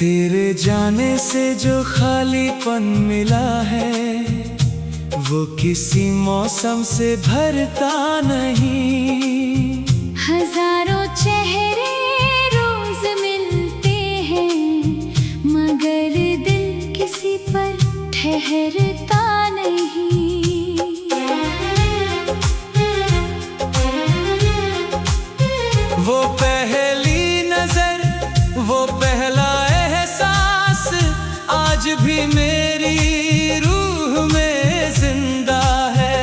तेरे जाने से जो खालीपन मिला है वो किसी मौसम से भरता नहीं। हजारों चेहरे रोज मिलते हैं मगर दिल किसी पर ठहरता नहीं। वो पहली नजर, वो पहला एहसास आज भी मेरी रूह में जिंदा है।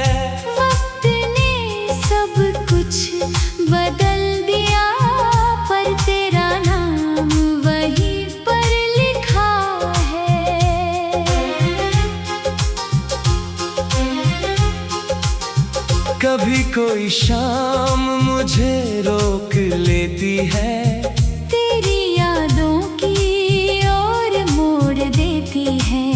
वक्त ने सब कुछ बदल दिया पर तेरा नाम वहीं पर लिखा है। कभी कोई शाम मुझे रोक लेती है, तेरी यादों की ओर मोड़ देती है।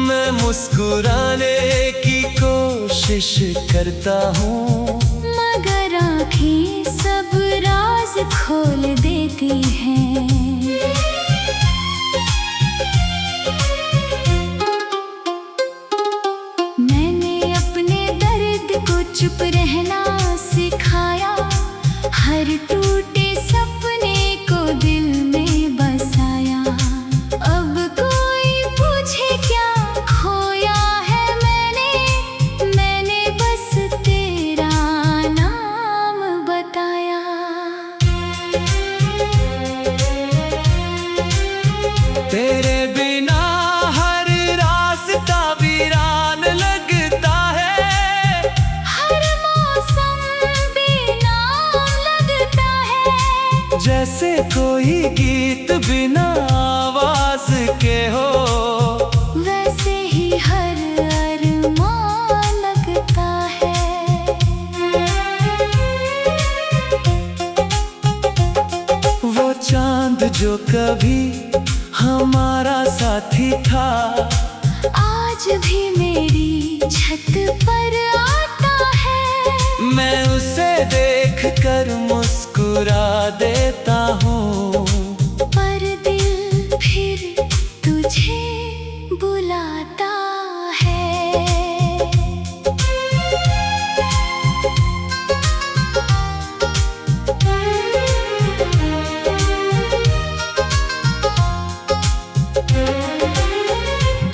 मैं मुस्कुराने की कोशिश करता हूँ मगर आँखें सब राज खोल देती हैं। मैंने अपने दर्द को चुप रहना सिखाया, हर टूटे सपने को दिल में बसाया। अब कोई पूछे क्या खोया है मैंने बस तेरा नाम बताया। तेरे बिना हर रास्ता वीरान लगता है, हर मौसम बेनाम लगता है। जैसे कोई गीत बिना आवाज के हो, वैसे ही हर अरमान लगता है। वो चांद जो कभी हमारा साथी था आज भी मेरी छत पर आता है। मैं उसे देख कर मुस्कुरा देता हूँ, पर दिल फिर तुझे बुलाता है।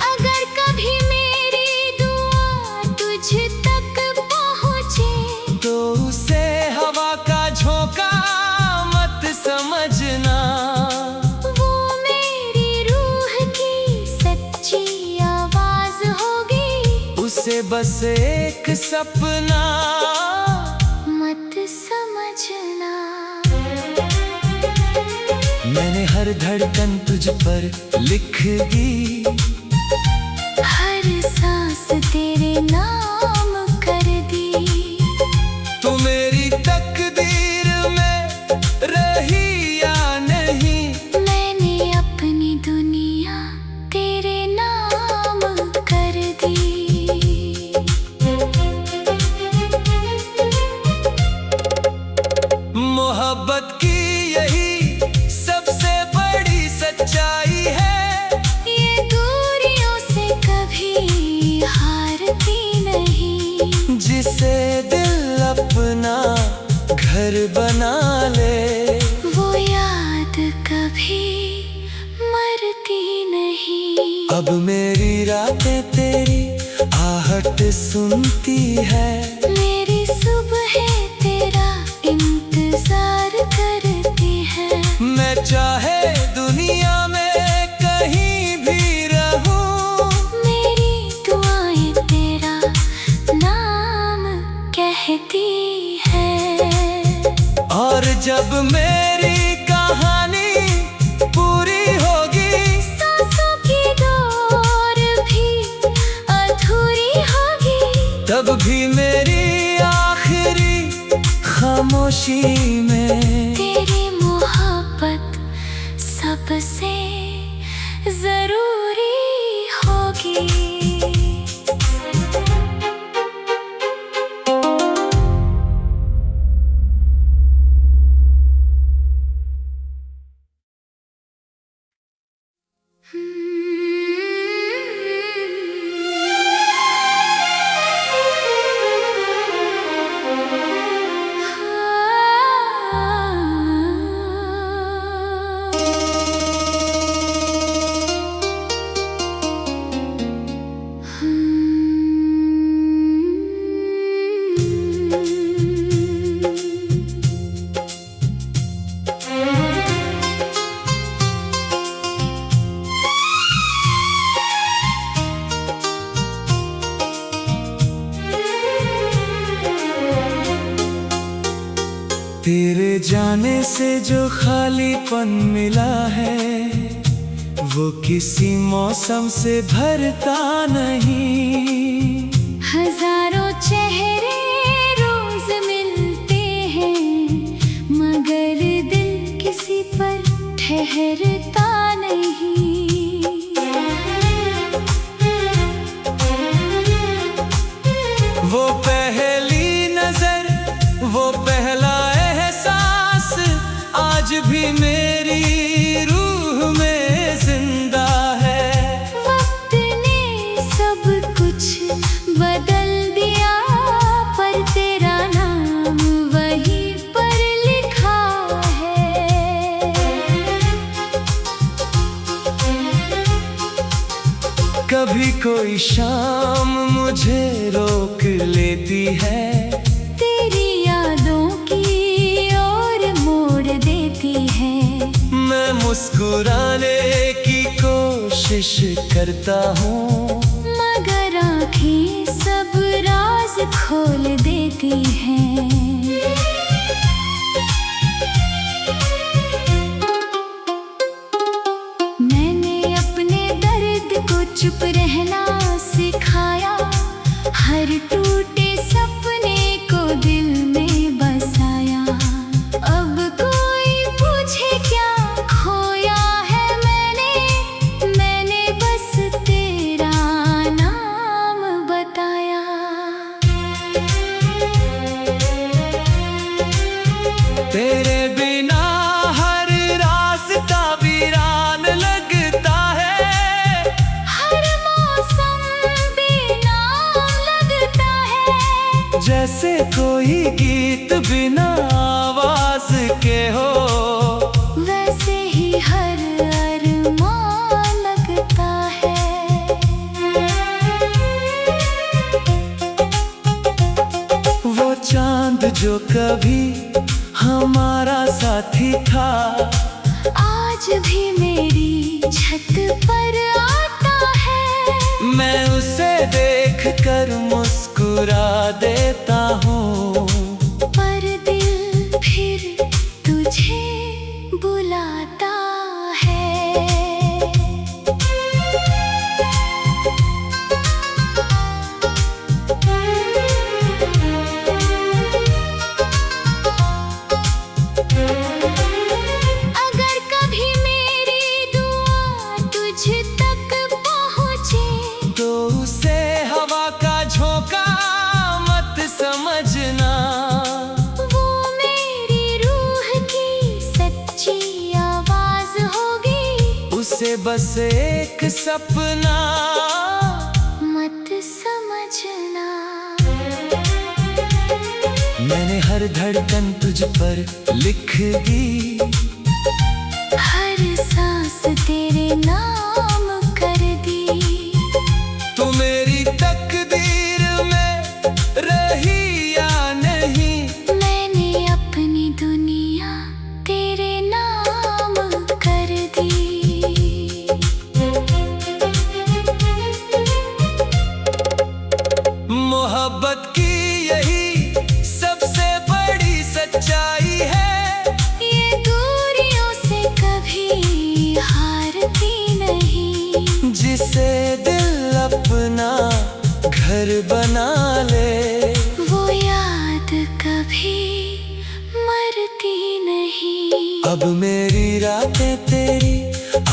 अगर कभी मेरी दुआ तुझ तक पहुँचे तो उसे हवा का झोंका मत समझना। वो मेरी रूह की सच्ची आवाज होगी, उसे बस एक सपना मत समझना। मैंने हर धड़कन तुझ पर लिख दी, हर सांस तेरे नाम कर दी। तू मेरी तकदीर में रही या नहीं, मैंने अपनी दुनिया तेरे नाम कर दी। मोहब्बत की यही सबसे बड़ी सच्चाई है, ये दूरियों से कभी हारती नहीं। जिसे दिल अपना घर बना ले, वो याद कभी मरती नहीं। अब मेरी रातें तेरी आहट सुनती है, मेरी सुबह तेरा इंतजार करती है। मैं चाहे दुनिया में कहीं भी रहूं, मेरी दुआएं तेरा नाम कहती है। और जब मेरी कहानी पूरी होगी, सांसों की डोर भी अधूरी होगी, तब भी मेरी आखिरी खामोशी में तेरी मोहब्बत सबसे जरूरी होगी। तेरे जाने से जो खालीपन मिला है वो किसी मौसम से भरता नहीं। हजारों चेहरे रोज मिलते हैं मगर दिल किसी पर ठहरता नहीं। वो पहली नजर, वो पहला एहसास आज भी मेरी रूह में जिंदा है। वक्त ने सब कुछ बदल दिया पर तेरा नाम वहीं पर लिखा है। कभी कोई शाम मुझे रोक लेती है, तेरी यादों की ओर मोड़ देती है। मैं मुस्कुराने की कोशिश करता हूँ मगर आँखें सब राज खोल देती हैं। मैंने अपने दर्द को चुप रहना सिखाया, हर टूटे सपने को दिल में बसाया। अब कोई पूछे क्या खोया है मैंने बस तेरा नाम बताया। तेरे बिना हर रास्ता वीरान लगता है, हर मौसम बेनाम लगता है। जैसे कोई गीत बिना आवाज के हो, वैसे ही हर अरमान लगता है। वो चांद जो कभी हमारा साथी था आज भी मेरी छत पर आता है। मैं उसे देख कर मुस्कुरा देता हूँ, पर दिल फिर तुझे बुलाता है। अगर कभी मेरी दुआ तुझ तक पहुँचे तो उसे हवा का झोंका मत समझना। वो मेरी रूह की सच्ची आवाज होगी, उसे बस एक सपना मत समझना। मैंने हर धड़कन तुझ पर लिख दी, हर सांस तेरे नाम कर दी। तू मेरी तकदीर में रही या नहीं, मैंने अपनी दुनिया तेरे नाम कर दी। मोहब्बत की यही सबसे बड़ी सच्चाई है, ये दूरियों से कभी हारती नहीं। जिसे दिल अपना घर बना ले, वो याद कभी मरती नहीं। अब मेरी रातें तेरी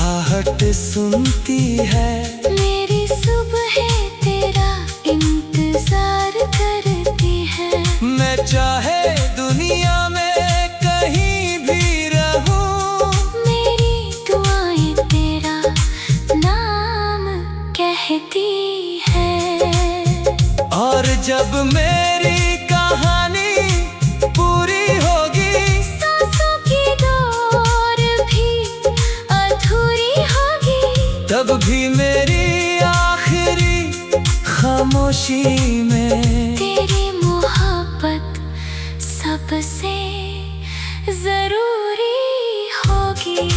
आहट सुनती है, मेरी सुबह तेरा इंतजार करती है। मैं चाहे दुनिया में कहीं भी रहूं, मेरी दुआएं तेरा नाम कहती है। और जब मेरी कहानी पूरी होगी, सांसों की दौर भी अधूरी होगी। तब भी मेरी आखिरी खामोशी में तेरी मोहब्बत सबसे जरूरी होगी।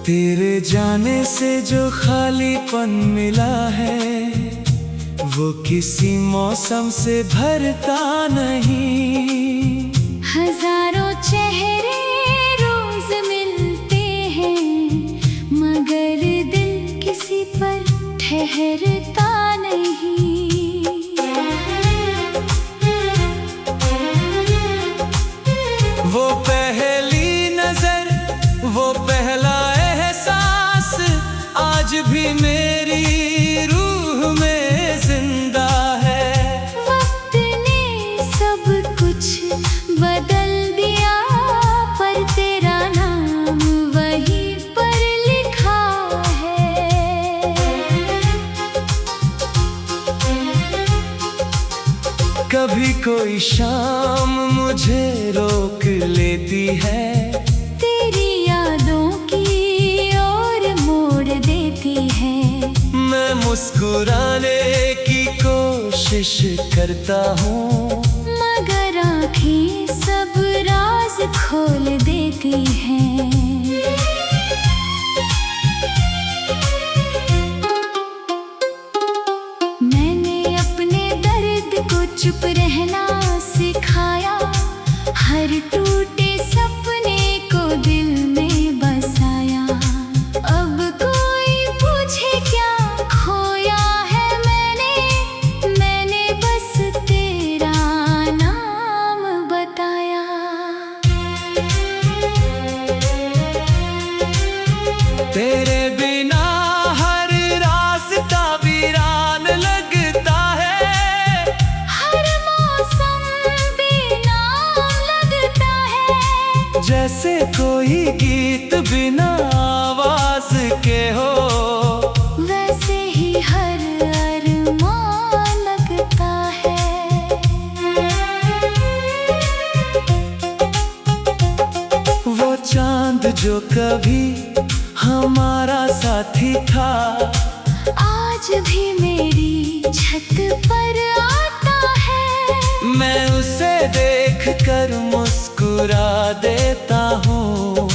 तेरे जाने से जो खालीपन मिला है वो किसी मौसम से भरता नहीं। हजारों चेहरे रोज मिलते हैं मगर दिल किसी पर ठहरता नहीं। वो पहली नजर, वो पहला एहसास आज भी मेरी रूह में जिंदा है। वक्त ने सब कुछ बदल दिया पर तेरा नाम वहीं पर लिखा है। कभी कोई शाम मुझे रोक लेती है, तेरी यादों की ओर मोड़ देती है। मैं मुस्कुराने की कोशिश करता हूँ मगर आँखें सब राज खोल देती हैं। मैंने अपने दर्द को चुप रहना सिखाया, हर टूटे सपने को दिल में बसाया। अब कोई पूछे क्या खोया है मैंने बस तेरा नाम बताया। तेरे बिना हर रास्ता वीरान लगता है, हर मौसम बेनाम लगता है। जैसे कोई गीत बिना आवाज के हो, वैसे ही हर अरमान लगता है। वो चांद जो कभी हमारा साथी था आज भी मेरी छत पर आता है। मैं उसे देख कर मुस्कुरा देता हूँ,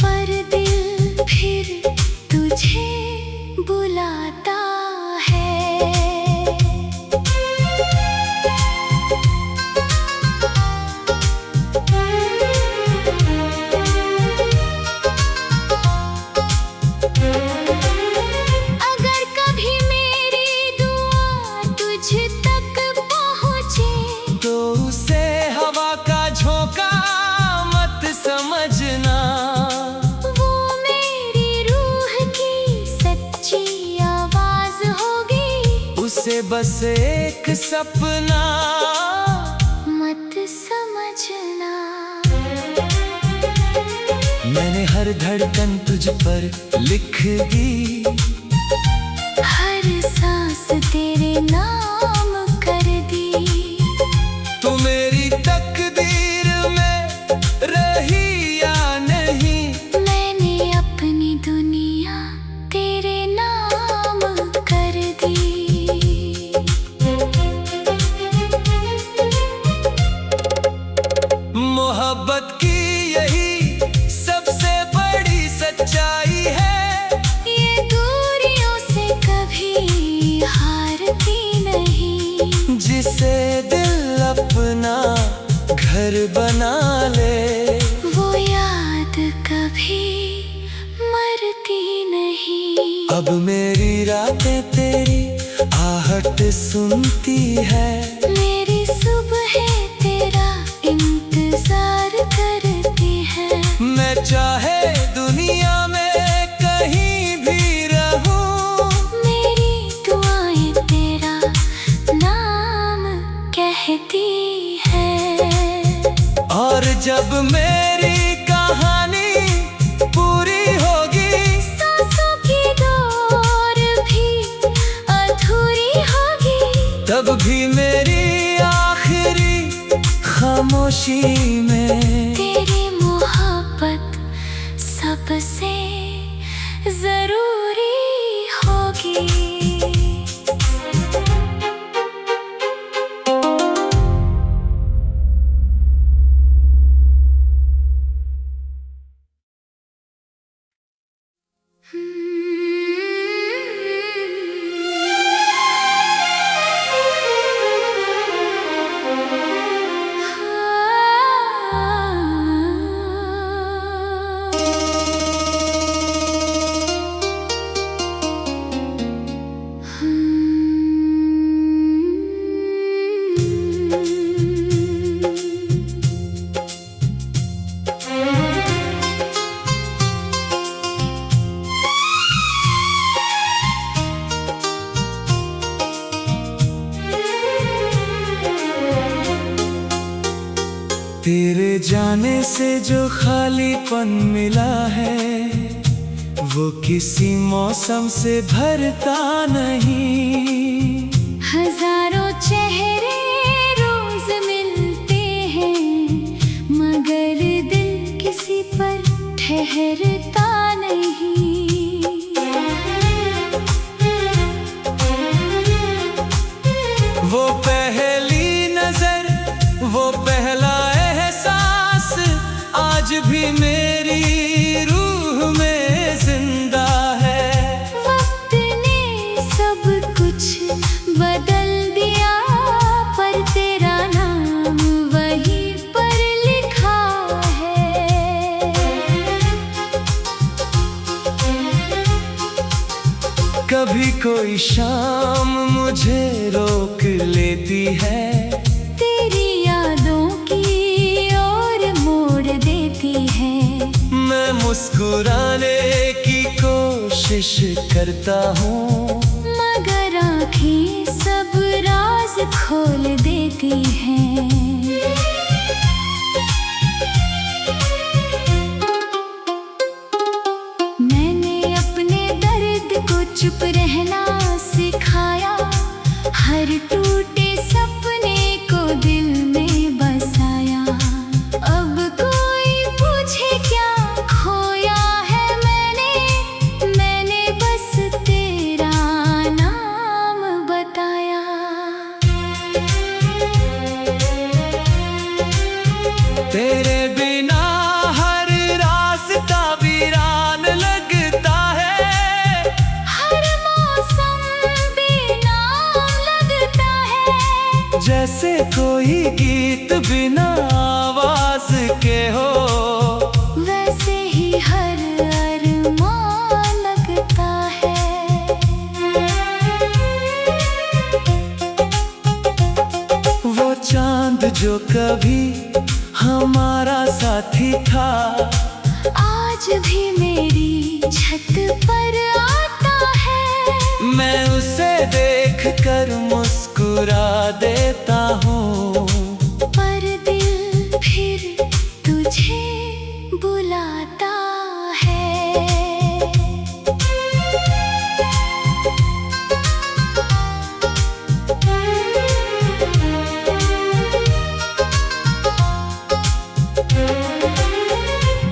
पर दिल फिर तुझे बुलाता है। अगर कभी मेरी दुआ तुझ तक पहुँचे तो उसे हवा का झोंका मत समझना। वो मेरी रूह की सच्ची आवाज होगी, उसे बस एक सपना मत समझना। मैंने हर धड़कन तुझ पर लिख दी, हर सांस तेरे नाम कर दी। तू मेरी तकदीर में रही या नहीं, मैंने अपनी दुनिया तेरे नाम कर दी। मोहब्बत की यही सबसे बड़ी सच्चाई है, ये दूरियों से कभी हारती नहीं। जिसे दिल अपना घर बना ले, वो याद कभी मरती नहीं। अब मेरी रातें तेरी आहट सुनती है, मेरी सुबह तेरा इंतजार करती है। मैं चाहे दुनिया में कहीं भी रहूं, मेरी दुआएं तेरा नाम कहती है। और जब मेरी कहानी पूरी होगी, सांसों की दौर भी अधूरी होगी। तब भी मेरी आखिरी खामोशी में तेरी मोहब्बत सबसे जरूरी होगी। तेरे जाने से जो खालीपन मिला है वो किसी मौसम से भरता नहीं। हजारों चेहरे रोज मिलते हैं मगर दिल किसी पर ठहरता नहीं। वो पहली नजर, वो पहला एहसास आज भी मेरी रूह में जिंदा है। वक्त ने सब कुछ बदल दिया पर तेरा नाम वहीं पर लिखा है। कभी कोई शाम मुझे रोक लेती है, तेरी यादों की ओर मोड़ देती है। मैं मुस्कुराने की कोशिश करता हूँ मगर आँखें सब राज खोल देती हैं। मैंने अपने दर्द को चुप रहना सिखाया, हर टूटे सपने को दिल में बसाया। अब कोई पूछे क्या खोया है मैंने बस तेरा नाम बताया। तेरे बिना हर रास्ता वीरान लगता है, हर मौसम बेनाम लगता है। जैसे कोई गीत बिना आवाज के हो, वैसे ही हर अरमान लगता है। वो चांद जो कभी हमारा साथी था आज भी मेरी छत पर आता है। मैं उसे देख कर मुस्कुरा देता हूँ, पर दिल फिर तुझे बुलाता है।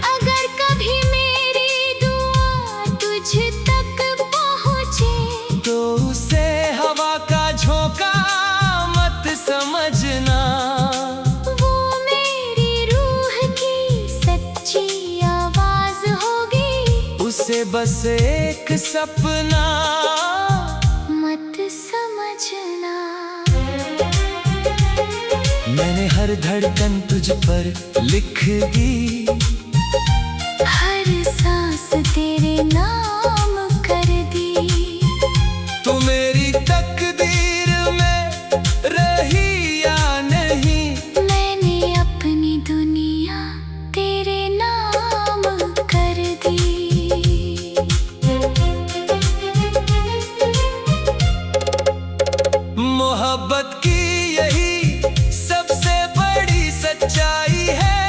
अगर कभी मेरी दुआ तुझ तक पहुँचे तो उसे हवा का झोंका मत समझना। वो मेरी रूह की सच्ची आवाज होगी, उसे बस एक सपना मत समझना। मैंने हर धड़कन तुझ पर लिख दी, हर सांस तेरे नाम कर दी। तू मेरी तकदीर में रही या नहीं, मैंने अपनी दुनिया तेरे नाम कर दी। मोहब्बत की यही सबसे बड़ी सच्चाई है,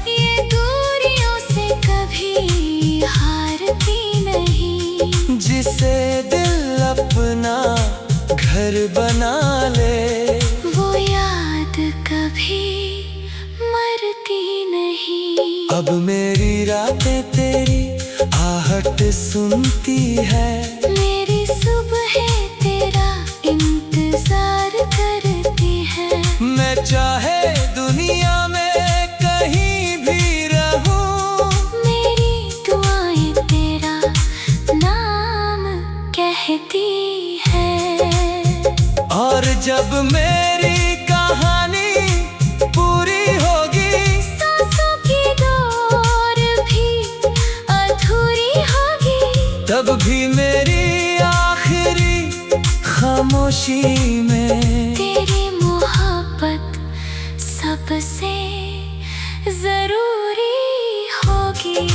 ये दूरियों से कभी हारती नहीं। जिसे दिल अपना घर बना ले, वो याद कभी मरती नहीं। अब मेरी रातें तेरी आहट सुनती है, मेरी सुबह तेरा इंतजार करती है। मैं चाहे दुनिया में कहीं भी रहूं, मेरी दुआएं तेरा नाम कहती है। और जब मेरी कहानी पूरी होगी, सांसों की डोर भी अधूरी होगी, तब भी मेरी आखिरी खामोशी में तेरी मोहब्बत सबसे जरूरी होगी।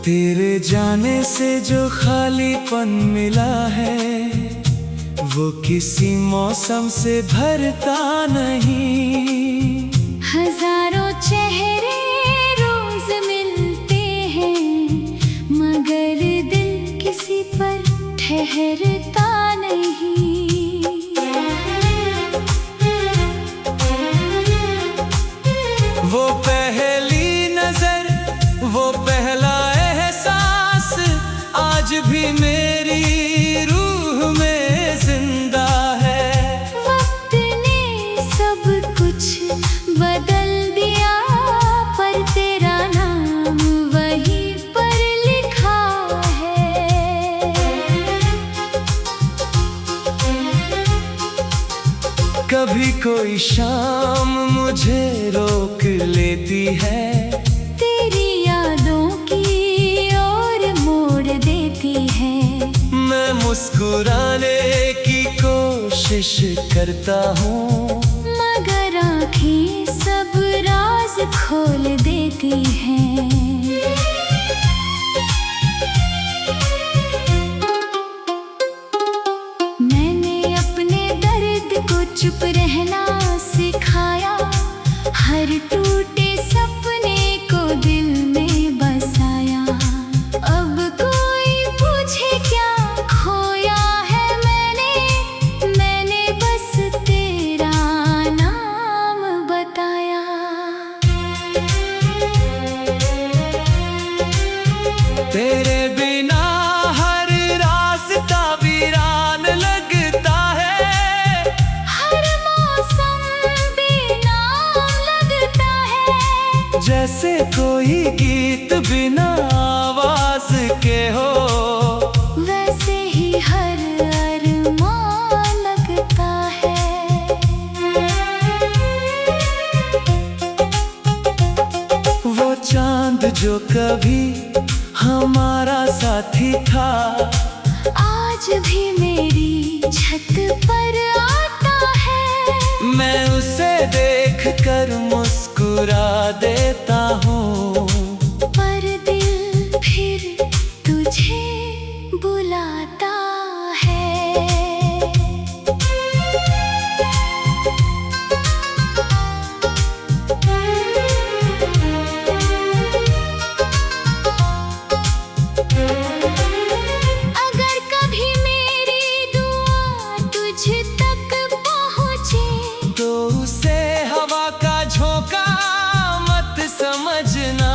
तेरे जाने से जो खालीपन मिला है वो किसी मौसम से भरता नहीं। हजारों चेहरे रोज मिलते हैं मगर दिल किसी पर ठहरता नहीं। वो पहली नजर, वो पहला एहसास आज भी मेरी रूह में जिंदा है। वक्त ने सब कुछ बदल दिया पर तेरा नाम वहीं पर लिखा है। कभी कोई शाम मुझे रोक लेती है, तेरी यादों की ओर मोड़ देती है। मैं मुस्कुराने की कोशिश करता हूँ मगर आँखें सब राज खोल देती हैं। मैंने अपने दर्द को चुप रहना सिखाया, हर टूटे सपने को दिल में बसाया। अब कोई पूछे क्या खोया है मैंने बस तेरा नाम बताया। तेरे बिना हर रास्ता वीरान लगता है, हर मौसम बेनाम लगता है। जैसे कोई गीत बिना आवाज के हो, वैसे ही हर अरमान लगता है। वो चांद जो कभी हमारा साथी था आज भी मेरी छत पर आता है। मैं उसे देख कर मुस्कुरा देता हूँ, पर दिल फिर तुझे बुलाता है। अगर कभी मेरी दुआ तुझ तक पहुँचे तो उसे हवा का झोंका मत समझना।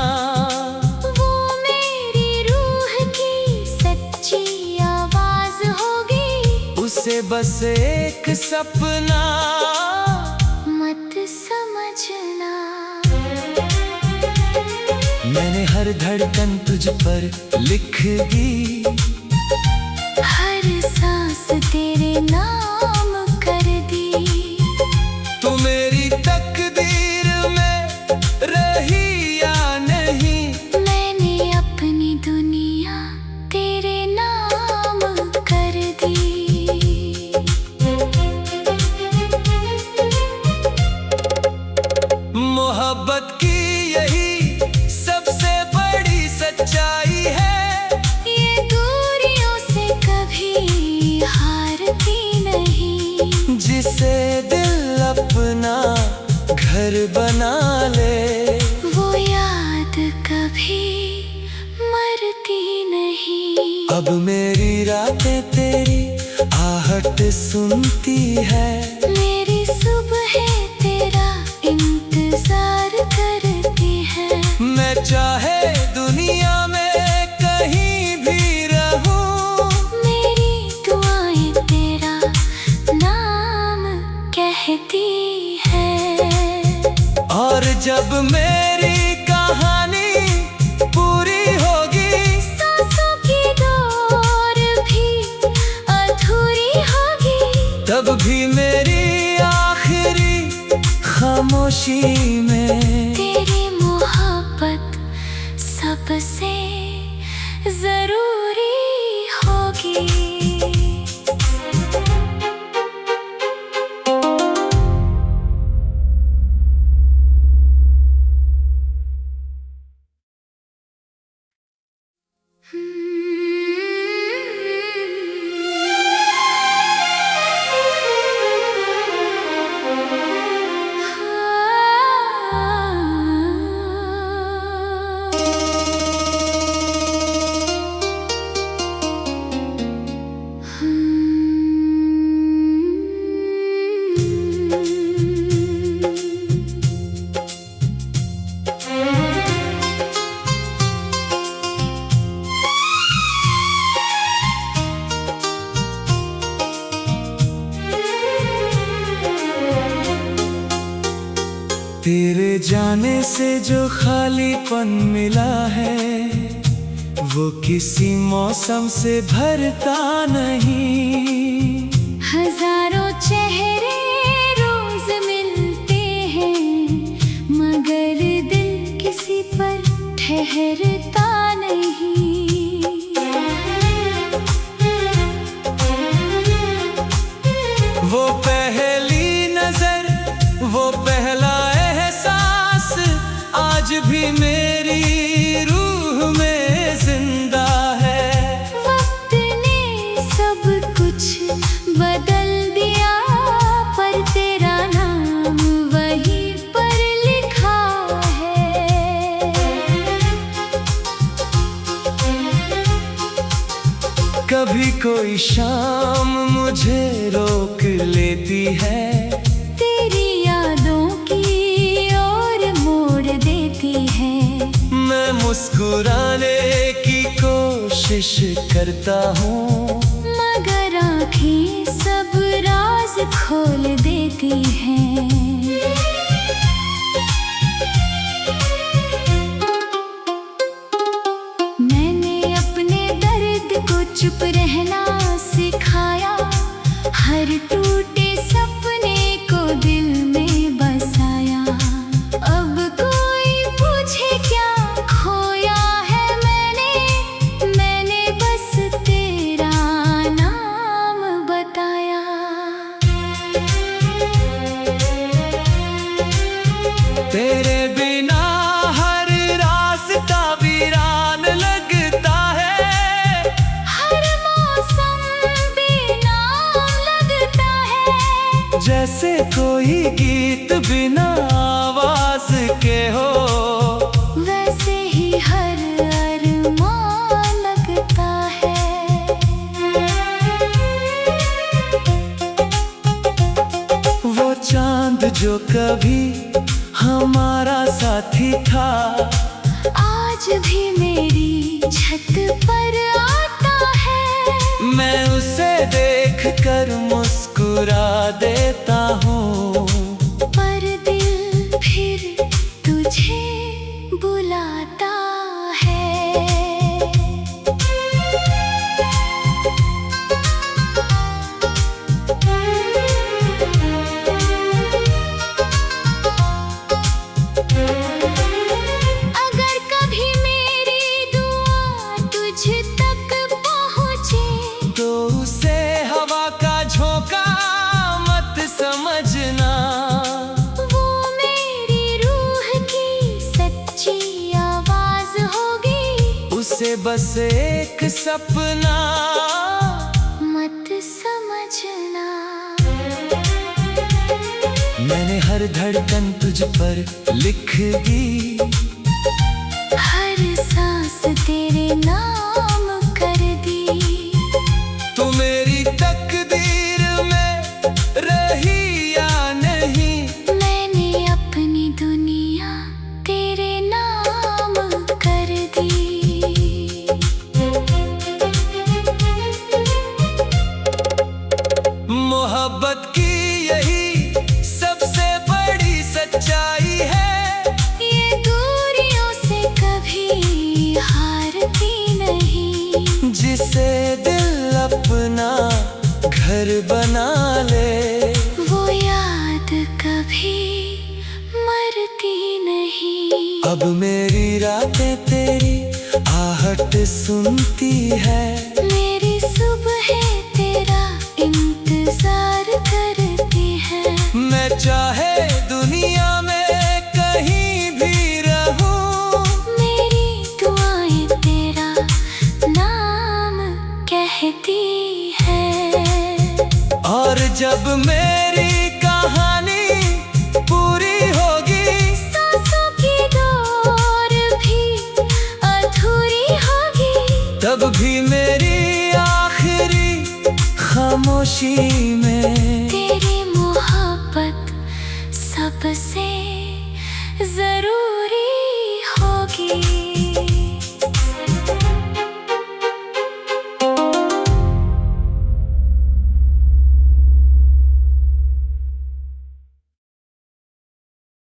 वो मेरी रूह की सच्ची आवाज होगी, उसे बस एक सपना मत समझना। मैंने हर धड़कन तुझ पर लिख दी, हर सांस तेरे नाम कर दी। तू मेरी तकदीर में रही या नहीं, मैंने अपनी दुनिया तेरे नाम कर दी। मोहब्बत की यही सबसे बड़ी सच्चाई है, ये दूरियों से कभी हारती नहीं। जिसे दिल अपना घर बना ले, वो याद कभी मरती नहीं। अब मेरी रातें तेरी आहट सुनती है, मेरी सुबह तेरा इंतजार करती है। मैं चाहे दुनिया में कहीं भी रहूं, मेरी दुआएं तेरा नाम कहती है। और जब मेरी कहानी पूरी होगी, सांसों की डोर भी अधूरी होगी। तब भी मेरी आखिरी खामोशी में तेरी मोहब्बत सबसे जरूरी होगी। जाने से जो खालीपन मिला है वो किसी मौसम से भरता नहीं। हजारों चेहरे रोज मिलते हैं मगर दिल किसी पर ठहरता नहीं। वो पहली नजर, वो पहला एहसास आज भी मेरी रूह में जिंदा है। वक्त ने सब कुछ बदल दिया पर तेरा नाम वहीं पर लिखा है। कभी कोई शाम मुझे रोक लेती है, तेरी यादों की ओर मोड़ देती है। मैं मुस्कुराने की कोशिश करता हूँ मगर आँखें सब राज खोल देती हैं। मैंने अपने दर्द को चुप रहना सिखाया, हर टूटे सपने को दिल में बसाया। अब कोई पूछे क्या खोया है मैंने बस तेरा नाम बताया। तेरे बिना हर रास्ता वीरान लगता है, हर मौसम बेनाम लगता है। जैसे कोई गीत बिना आवाज के हो, वैसे ही हर अरमान लगता है। वो चांद जो कभी हमारा साथी था आज भी मेरी छत पर आता है। मैं उसे देख कर मुस्कुरा देता हूँ, पर दिल फिर तुझे बुलाता है। अगर कभी मेरी दुआ तुझ तक पहुँचे तो उसे हवा का झोंका मत समझना। वो मेरी रूह की सच्ची आवाज होगी, उसे बस एक सपना मत समझना। मैंने हर धड़कन तुझ पर लिख दी, हर सांस तेरे नाम कर दी। तू मेरी तकदीर में रही या नहीं, मैंने अपनी दुनिया तेरे नाम कर दी। मोहब्बत की यही सबसे बड़ी सच्चाई है, ये दूरियों से कभी हारती नहीं। जिसे दिल अपना घर बना ले, वो याद कभी मरती नहीं। अब मेरी रातें तेरी आहट सुनती है, मेरी सुबह तेरा इंतजार करती है। मैं चाहे दुनिया में कहीं भी रहूं, मेरी दुआएं तेरा नाम कहती है। और जब मेरी कहानी पूरी होगी, सांसों की डोर भी अधूरी होगी। तब भी मेरी आखिरी खामोशी में तेरी मोहब्बत सबसे जरूर